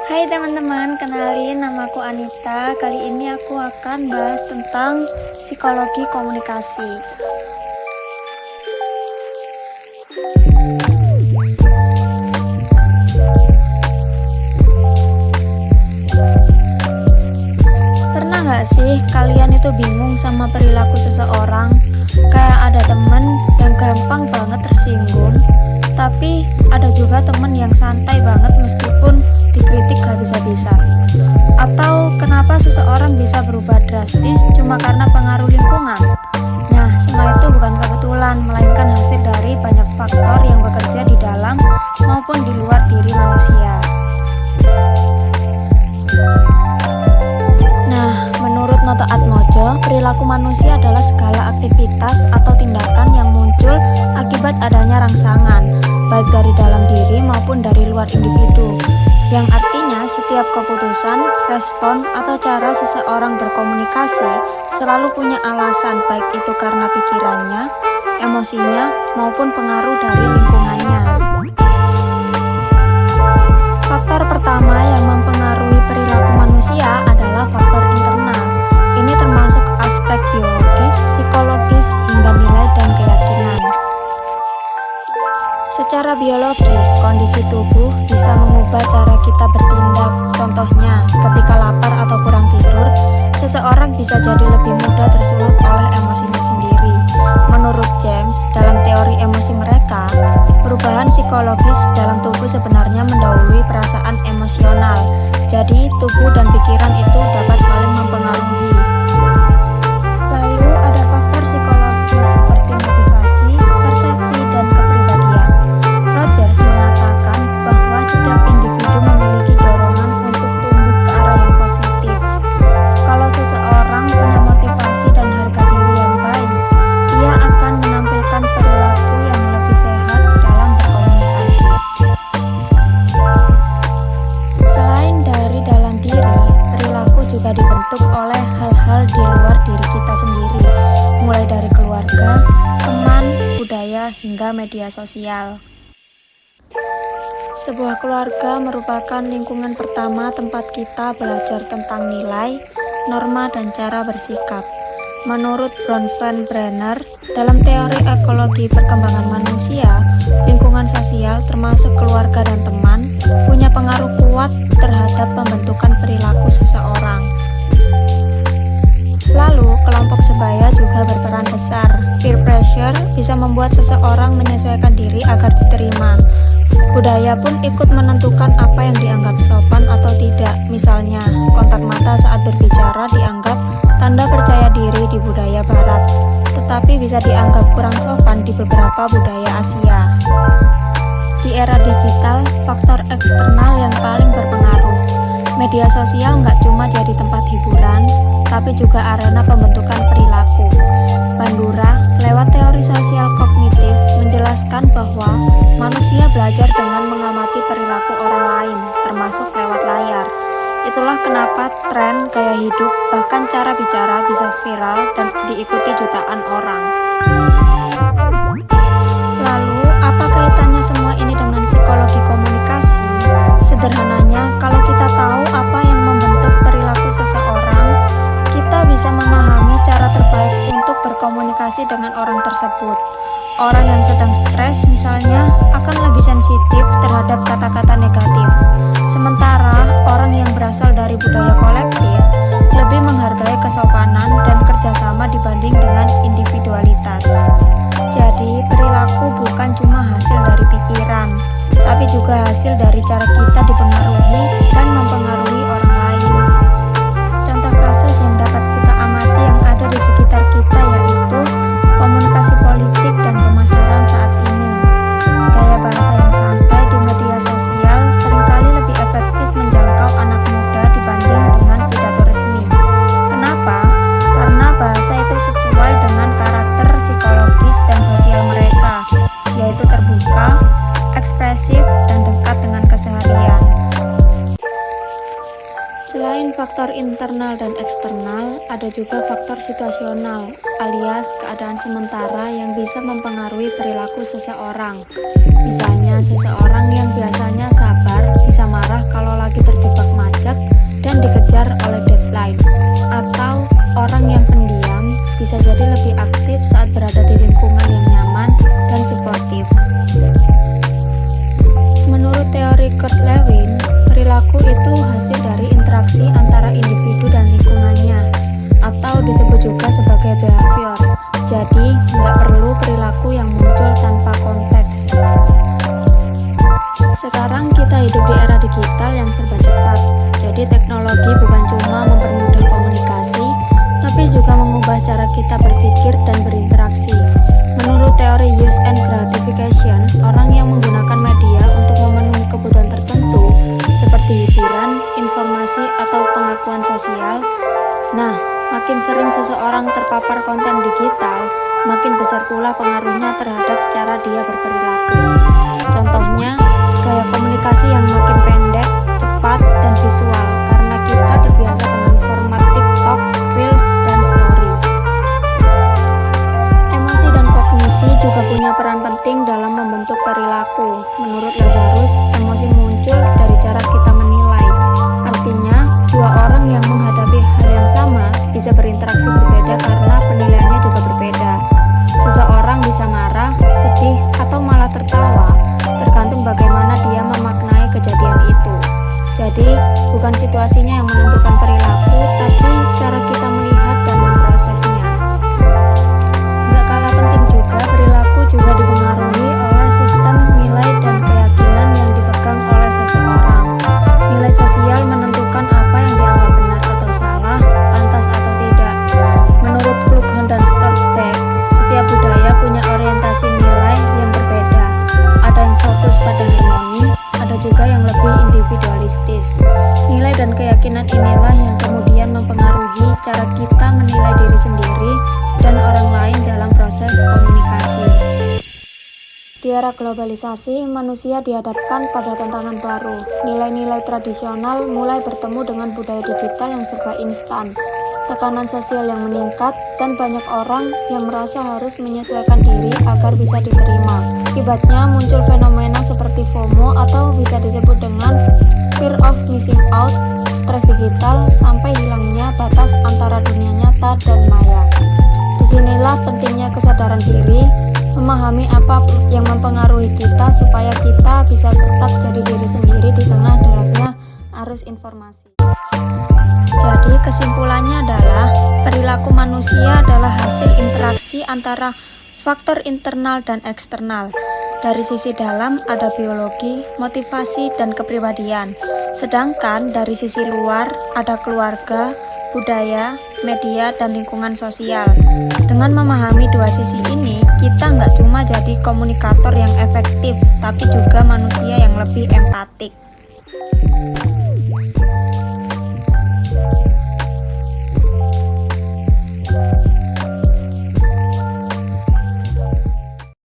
Hai teman-teman, kenalin namaku Anita. Kali ini aku akan bahas tentang psikologi komunikasi. Pernah gak sih kalian itu bingung sama perilaku seseorang? Kayak ada temen yang gampang banget tersinggung, tapi ada juga temen yang santai banget meskipun dikritik habis-habisan. Atau kenapa seseorang bisa berubah drastis cuma karena pengaruh lingkungan? Nah, semua itu bukan kebetulan, melainkan hasil dari banyak faktor yang bekerja di dalam maupun di luar diri manusia. Nah, menurut Noto Atmojo, perilaku manusia adalah segala aktivitas atau tindakan yang muncul akibat adanya rangsangan, baik dari dalam diri maupun dari luar individu. Yang artinya setiap keputusan, respon, atau cara seseorang berkomunikasi selalu punya alasan, baik itu karena pikirannya, emosinya, maupun pengaruh dari lingkungannya. Faktor pertama yang mempengaruhi perilaku manusia adalah faktor internal. Ini termasuk aspek biologis, psikologis, hingga nilai dan keyakinan. Secara biologis, kondisi tubuh bisa mengubah cara kita bertindak. Contohnya, ketika lapar atau kurang tidur, seseorang bisa jadi lebih mudah tersulut oleh emosinya sendiri. Menurut James, dalam teori emosi mereka, perubahan psikologis dalam tubuh sebenarnya mendahului perasaan emosional. Jadi, tubuh dan pikiran itu dapat saling mempengaruhi. Lalu, ada faktor psikologis seperti motivasi, persepsi, dan kepribadian. Rogers mengatakan bahwa setiap individu memiliki dorongan untuk tumbuh ke arah yang positif. Kalau seseorang punya motivasi dan harga diri yang baik, ia akan menampilkan perilaku yang lebih sehat dalam berkomunikasi. Selain dari dalam diri, perilaku juga dibentuk oleh hal-hal di luar diri kita sendiri, mulai dari keluarga, teman, budaya, hingga media sosial. Sebuah keluarga merupakan lingkungan pertama tempat kita belajar tentang nilai, norma, dan cara bersikap. Menurut Bronfman Brenner, dalam teori ekologi perkembangan manusia, lingkungan sosial termasuk keluarga dan teman punya pengaruh kuat terhadap pembentukan perilaku seseorang. Lalu, kelompok sebaya juga berperan besar. Peer pressure bisa membuat seseorang menyesuaikan diri agar diterima. Budaya pun ikut menentukan apa yang dianggap sopan atau tidak. Misalnya, kontak mata saat berbicara dianggap tanda percaya diri di budaya barat, tetapi bisa dianggap kurang sopan di beberapa budaya Asia. Di era digital, faktor eksternal yang paling berpengaruh. Media sosial nggak cuma jadi tempat hiburan, tapi juga arena pembentukan perilaku. Bandura, lewat teori sosial kognitif, menjelaskan bahwa manusia belajar dengan mengamati perilaku orang lain, termasuk lewat layar. Itulah kenapa tren gaya hidup, bahkan cara bicara bisa viral dan diikuti jutaan orang. Lalu, apa kaitannya semua ini dengan psikologi komunikasi? Sederhananya, kalau kita tahu apa yang membentuk perilaku seseorang, kita bisa memahami cara terbaik untuk berkomunikasi dengan orang tersebut. Orang yang sedang stres misalnya akan lebih sensitif terhadap kata-kata negatif. Sementara orang yang berasal dari budaya kolektif lebih menghargai kesopanan dan kerjasama dibanding dengan individualitas. Jadi perilaku bukan cuma hasil dari pikiran, tapi juga hasil dari cara kita dipengaruhi dan mempengaruhi orang lain. Contoh kasus yang dapat kita amati yang ada di sekitar kita yaitu komunikasi politik dan pemasaran saat ini. Gaya bahasa yang santai di media sosial seringkali lebih efektif menjangkau anak muda dibanding dengan pidato resmi. Kenapa? Karena bahasa itu sesuai dengan karakter psikologis dan sosial mereka, yaitu terbuka, ekspresif, dan dekat dengan keseharian. Selain faktor internal dan eksternal, ada juga faktor situasional, alias keadaan sementara yang bisa mempengaruhi perilaku seseorang. Misalnya, seseorang yang biasanya sabar bisa marah kalau lagi lagi terjebak macet dan dikejar oleh deadline. Atau orang yang pendiam bisa jadi lebih aktif saat berada di lingkungan yang nyaman dan suportif. Menurut teori Kurt Lewin, perilaku itu hasil dari interaksi antara individu dan lingkungannya, atau disebut juga sebagai behavior. Jadi, nggak perlu perilaku yang muncul tanpa konteks. Sekarang kita hidup di era digital yang serba cepat, jadi teknologi bukan cuma mempermudah komunikasi, tapi juga mengubah cara kita berpikir dan berinteraksi. Menurut teori use and gratification, orang yang menggunakan media untuk memenuhi kebutuhan tertentu, seperti hiburan, informasi, atau pengakuan sosial. Nah, makin sering seseorang terpapar konten digital, makin besar pula pengaruhnya terhadap cara dia berperilaku. Contohnya, gaya komunikasi yang makin pendek, cepat, dan visual karena kita terbiasa dengan format TikTok, Reels, dan Story. Emosi dan kognisi juga punya peran penting dalam membentuk perilaku. Menurut Lazarus, emosi muncul dari cara kita menilai. Artinya, dua orang yang menghadapi hal yang sama bisa berinteraksi berbeda karena penilaiannya juga berbeda. Seseorang bisa marah, sedih, atau malah tertawa, tergantung bagaimana dia memaknai kejadian itu. Jadi, bukan situasinya yang menentukan perilaku, tapi cara kita melihat dan memprosesnya. Gak kalah penting juga, perilaku juga dipengaruhi oleh sistem nilai dan keyakinan yang dipegang oleh seseorang. Nilai sosial menentukan apa yang dianggap benar atau salah, pantas atau tidak. Menurut Klughorn dan Stolberg, setiap budaya punya orientasi nilai yang berbeda. Ada yang fokus pada harmoni, ada juga yang lebih individualistis. Nilai dan keyakinan inilah yang kemudian mempengaruhi cara kita menilai diri sendiri dan orang lain dalam proses komunikasi. Di era globalisasi, manusia dihadapkan pada tantangan baru. Nilai-nilai tradisional mulai bertemu dengan budaya digital yang serba instan. Tekanan sosial yang meningkat, dan banyak orang yang merasa harus menyesuaikan diri agar bisa diterima. Akibatnya muncul fenomena seperti FOMO atau bisa disebut dengan fear of missing out, stres digital, sampai hilangnya batas antara dunia nyata dan maya. Disinilah pentingnya kesadaran diri, memahami apa yang mempengaruhi kita supaya kita bisa tetap jadi diri sendiri di tengah derasnya arus informasi. Jadi kesimpulannya adalah perilaku manusia adalah hasil interaksi antara faktor internal dan eksternal. Dari sisi dalam ada biologi, motivasi, dan kepribadian. Sedangkan dari sisi luar ada keluarga, budaya, media, dan lingkungan sosial. Dengan memahami dua sisi ini, kita nggak cuma jadi komunikator yang efektif, tapi juga manusia yang lebih empatik.